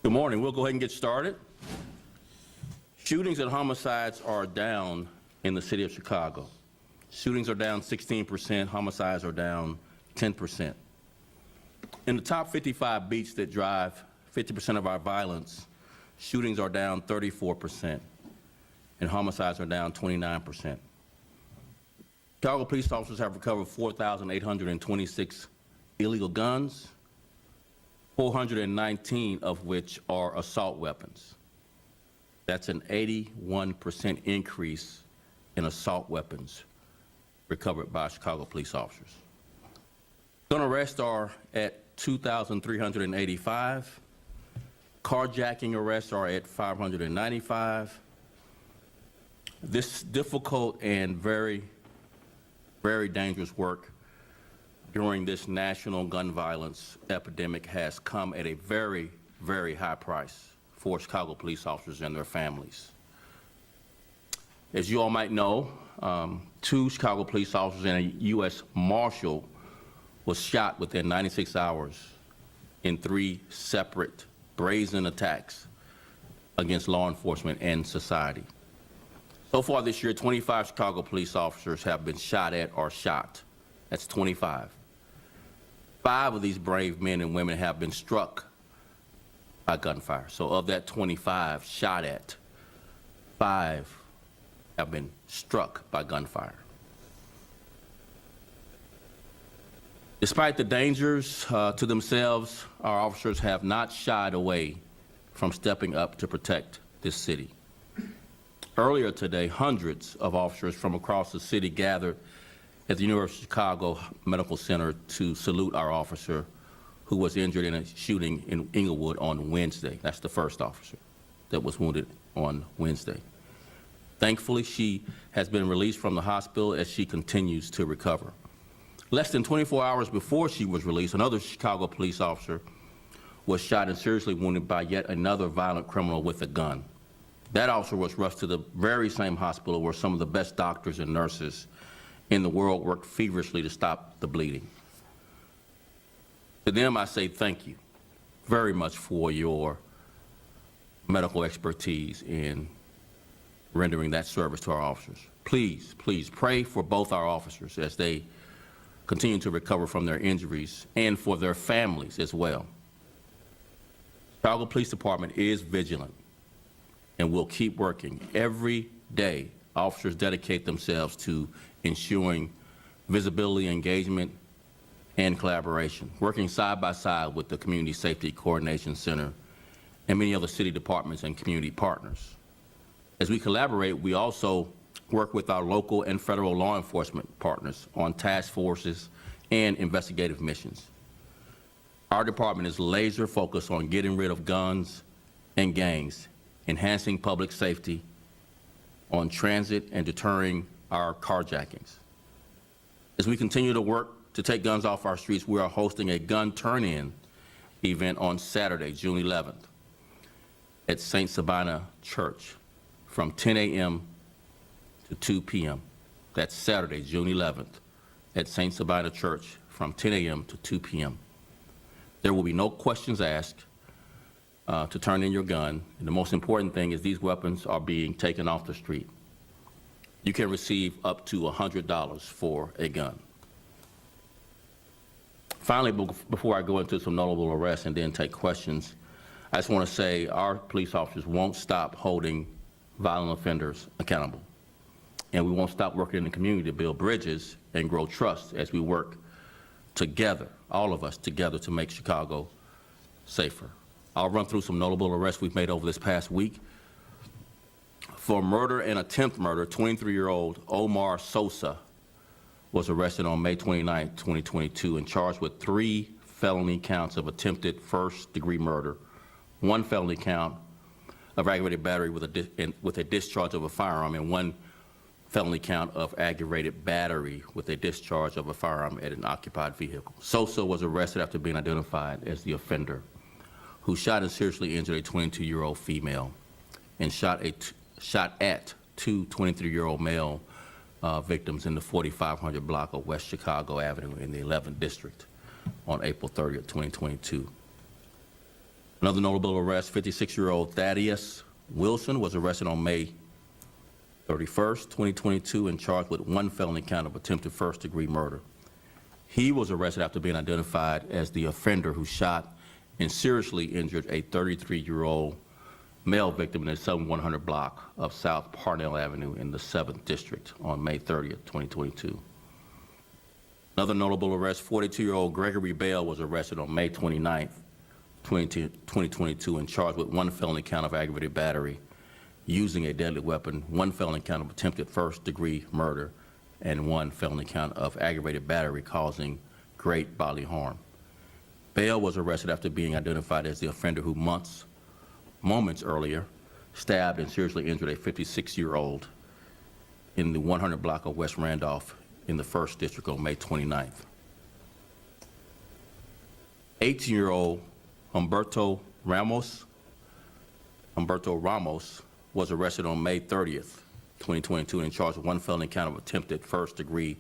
Good morning. We'll go ahead and get started. Shootings and homicides are down in the city of Chicago. Shootings are down 16%, homicides are down 10%. In the top 55 beats that drive 50% of our violence, shootings are down 34% and homicides are down 29%. Chicago police officers have recovered 4,826 illegal guns, 419 of which are assault weapons. That's an 81% increase in assault weapons recovered by Chicago police officers. Gun arrests are at 2,385. Carjacking arrests are at 595. This difficult and very, very dangerous work during this national gun violence epidemic has come at a very, very high price for Chicago police officers and their families. As you all might know, 2 Chicago police officers and a U.S. Marshal was shot within 96 hours in 3 separate brazen attacks against law enforcement and society. So far this year, 25 Chicago police officers have been shot at or shot. That's 25. 5 of these brave men and women have been struck by gunfire. So of that 25 shot at, 5 have been struck by gunfire. Despite the dangers to themselves, our officers have not shied away from stepping up to protect this city. Earlier today, hundreds of officers from across the city gathered at the University of Chicago Medical Center to salute our officer who was injured in a shooting in Inglewood on Wednesday. That's the first officer that was wounded on Wednesday. Thankfully, she has been released from the hospital as she continues to recover. Less than 24 hours before she was released, another Chicago police officer was shot and seriously wounded by yet another violent criminal with a gun. That officer was rushed to the very same hospital where some of the best doctors and nurses in the world worked feverishly to stop the bleeding. To them, I say thank you very much for your medical expertise in rendering that service to our officers. Please, please pray for both our officers as they continue to recover from their injuries and for their families as well. Chicago Police Department is vigilant and will keep working. Every day, officers dedicate themselves to ensuring visibility, engagement, and collaboration, working side by side with the Community Safety Coordination Center and many other city departments and community partners. As we collaborate, we also work with our local and federal law enforcement partners on task forces and investigative missions. Our department is laser focused on getting rid of guns and gangs, enhancing public safety, on transit, and deterring our carjackings. As we continue to work to take guns off our streets, we are hosting a gun turn-in event on Saturday, June 11th at St. Sabina Church from 10 a.m. to 2 p.m. That's Saturday, June 11th at St. Sabina Church from 10 a.m. to 2 p.m. There will be no questions asked to turn in your gun. And the most important thing is these weapons are being taken off the street. You can receive up to $100 for a gun. Finally, before I go into some notable arrests and then take questions, I just want to say our police officers won't stop holding violent offenders accountable. And we won't stop working in the community to build bridges and grow trust as we work together, all of us together, to make Chicago safer. I'll run through some notable arrests we've made over this past week. For murder and attempt murder, 23-year-old Omar Sosa was arrested on May 29, 2022 and charged with 3 felony counts of attempted first-degree murder, 1 felony count of aggravated battery with a discharge of a firearm, and 1 felony count of aggravated battery with a discharge of a firearm at an occupied vehicle. Sosa was arrested after being identified as the offender, who shot and seriously injured a 22-year-old female and shot at 2 23-year-old male victims in the 4500 block of West Chicago Avenue in the 11th District on April 30th, 2022. Another notable arrest, 56-year-old Thaddeus Wilson was arrested on May 31st, 2022, and charged with one felony count of attempted first-degree murder. He was arrested after being identified as the offender who shot and seriously injured a 33-year-old male victim in the Southern 100 block of South Parnell Avenue in the 7th District on May 30th, 2022. Another notable arrest, 42-year-old Gregory Bell was arrested on May 29th, 2022, and charged with one felony count of aggravated battery using a deadly weapon, one felony count of attempted first-degree murder, and one felony count of aggravated battery causing great bodily harm. Bell was arrested after being identified as the offender who moments earlier stabbed and seriously injured a 56-year-old in the 100 block of West Randolph in the 1st District on May 29th. 18-year-old Humberto Ramos was arrested on May 30th, 2022, and charged with one felony count of attempted first-degree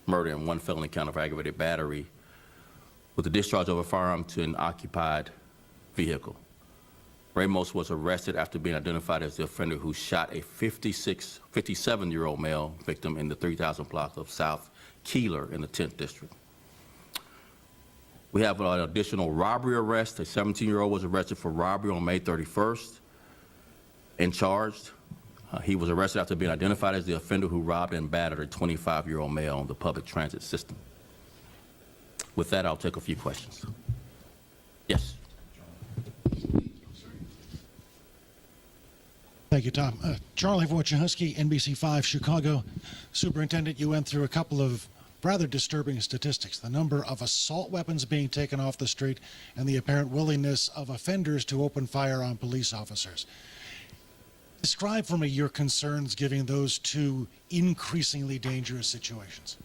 murder and one felony count of aggravated battery with the discharge of a firearm to an occupied vehicle. Ramos was arrested after being identified as the offender who shot a 57-year-old male victim in the 3000 block of South Keeler in the 10th District. We have an additional robbery arrest. A 17-year-old was arrested for robbery on May 31st and charged. He was arrested after being identified as the offender who robbed and battered a 25-year-old male on the public transit system. With that, I'll take a few questions. Yes. Thank you, Tom. Charlie Wojciechowski, NBC5 Chicago. Superintendent, you went through a couple of rather disturbing statistics. The number of assault weapons being taken off the street and the apparent willingness of offenders to open fire on police officers. Describe for me your concerns given those two increasingly dangerous situations.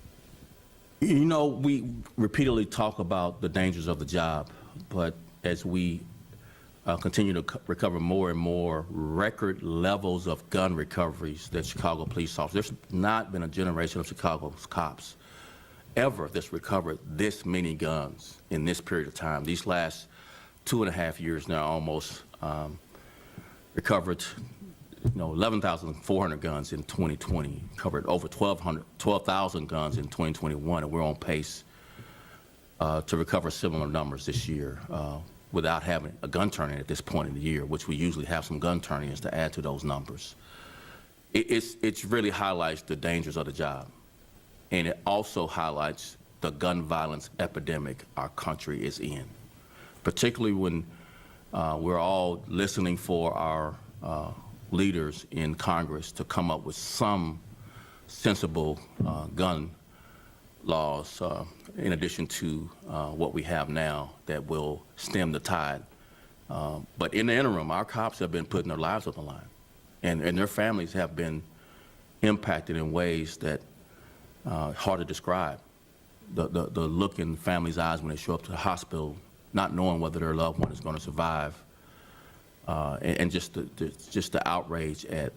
You know, we repeatedly talk about the dangers of the job, but as we continue to recover more and more record levels of gun recoveries that Chicago police officers, there's not been a generation of Chicago's cops ever that's recovered this many guns in this period of time. These last 2.5 years now almost recovered 11,400 guns in 2020, covered over 12,000 guns in 2021, and we're on pace to recover similar numbers this year without having a gun turn-in at this point in the year, which we usually have some gun turn-ins to add to those numbers. It really highlights the dangers of the job, and it also highlights the gun violence epidemic our country is in, particularly when we're all listening for our leaders in Congress to come up with some sensible gun laws in addition to what we have now that will stem the tide. But in the interim, our cops have been putting their lives on the line, and their families have been impacted in ways that hard to describe. The look in families' eyes when they show up to the hospital, not knowing whether their loved one is going to survive, and just the outrage at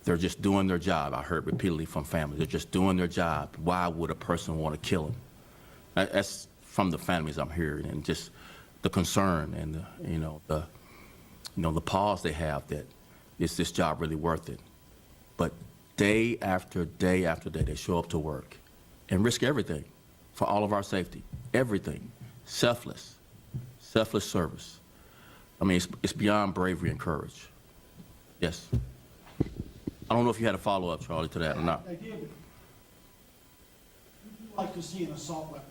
they're just doing their job. I heard repeatedly from families, they're just doing their job. Why would a person want to kill them? That's from the families I'm hearing, and just the concern and the pause they have that is this job really worth it? But day after day after day, they show up to work and risk everything for all of our safety, everything, selfless service. I mean, it's beyond bravery and courage. Yes. I don't know if you had a follow-up, Charlie, to that or not. I did. Would you like to see an assault weapon?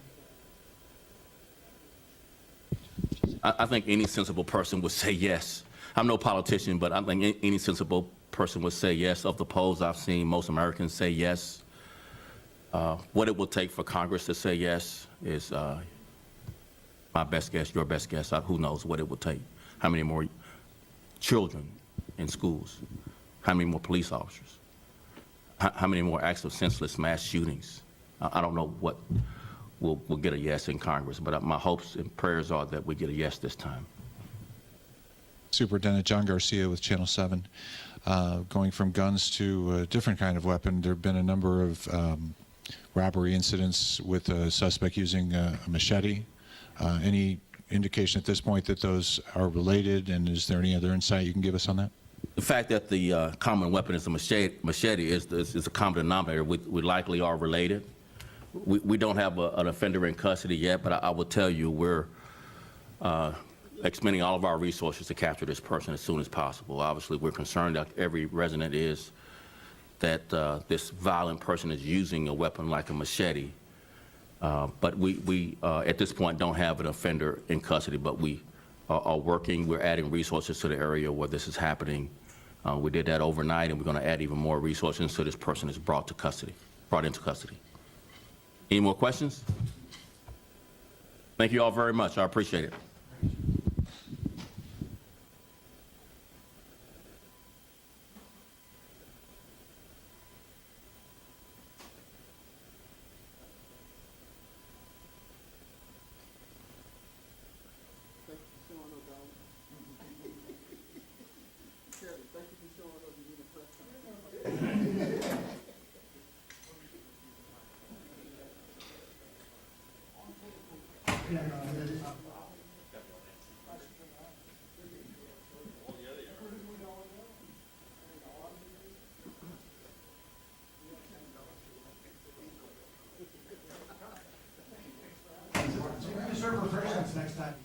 I think any sensible person would say yes. I'm no politician, but I think any sensible person would say yes. Of the polls I've seen, most Americans say yes. What it will take for Congress to say yes is my best guess, your best guess. Who knows what it will take? How many more children in schools? How many more police officers? How many more acts of senseless mass shootings? I don't know what will get a yes in Congress, but my hopes and prayers are that we get a yes this time. Superintendent John Garcia with Channel 7. Going from guns to a different kind of weapon, there have been a number of robbery incidents with a suspect using a machete. Any indication at this point that those are related, and is there any other insight you can give us on that? The fact that the common weapon is a machete is a common denominator. We likely are related. We don't have an offender in custody yet, but I will tell you we're expending all of our resources to capture this person as soon as possible. Obviously, we're concerned, that every resident is, that this violent person is using a weapon like a machete. But we at this point don't have an offender in custody, but we are working. We're adding resources to the area where this is happening. We did that overnight, and we're going to add even more resources until this person is brought into custody. Any more questions? Thank you all very much. I appreciate it. Serve refreshments next time.